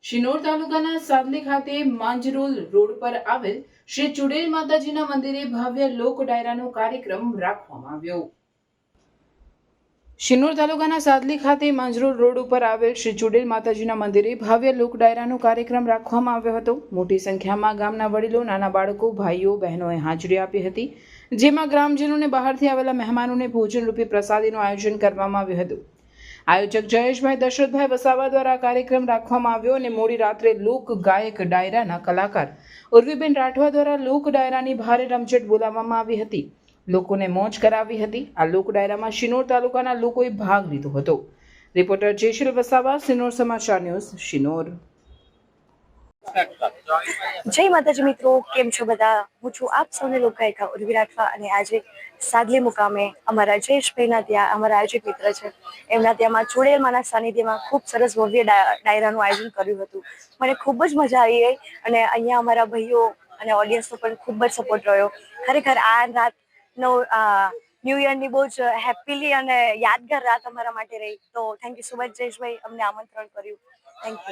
શિનોર તાલુકાના સાદલી ખાતે માંજરોલ રોડ પર આવેલ શ્રી ચુડેલ માતાજીના મંદિરે ભવ્ય લોક ડાયરાનો કાર્યક્રમ રાખવામાં આવ્યો। શિનોર તાલુકાના સાદલી ખાતે માંજરોલ રોડ ઉપર આવેલ શ્રી ચુડેલ માતાજીના મંદિરે ભવ્ય લોક ડાયરાનો કાર્યક્રમ રાખવામાં આવ્યો હતો। મોટી સંખ્યામાં ગામના વડીલો, નાના બાળકો, ભાઈઓ બહેનોએ હાજરી આપી હતી, જેમાં ગ્રામજનોને બહારથી આવેલા મહેમાનોને ભોજન રૂપી પ્રસાદીનું આયોજન કરવામાં આવ્યું હતું। આયોજક જયેશભાઈ દશરથભાઈ વસાવા દ્વારા આ કાર્યક્રમ રાખવામાં આવ્યો અને મોડી રાત્રે લોક ગાયક ડાયરાના કલાકાર ઉર્વીબેન રાઠવા દ્વારા લોક ડાયરાની ભારે રમઝટ બોલાવવામાં આવી હતી, લોકોને મોજ કરાવી હતી। આ લોક ડાયરામાં શિનોર તાલુકાના લોકોએ ભાગ લીધો હતો। રિપોર્ટર જેશીલ વસાવા, શિનોર સમાચાર ન્યૂઝ, શિનોર। જય માતાજી મિત્રો, કેમ છો બધા? હું છું આપ સૌને લોકગાયિકા ઉર્વી રાઠવા અને આજે સાદલી મુકામે અમારા જયેશભાઈના ત્યાં અમારા આયોજક મિત્ર છે, એમના ત્યાંમાં ચુડેલમાના સાનિધ્યમાં ખૂબ સરસ ભવ્ય ડાયરાનું આયોજન કર્યું હતું। મને ખૂબ જ મજા આવી ગઈ અને અહીંયા અમારા ભાઈઓ અને ઓડિયન્સનો પણ ખૂબ જ સપોર્ટ રહ્યો। ખરેખર આ રાતનો ન્યૂ યરની બહુ જ હેપીલી અને યાદગાર રાત અમારા માટે રહી। તો thank you so much Jayeshbhai, અમને આમંત્રણ કર્યું। Thank you.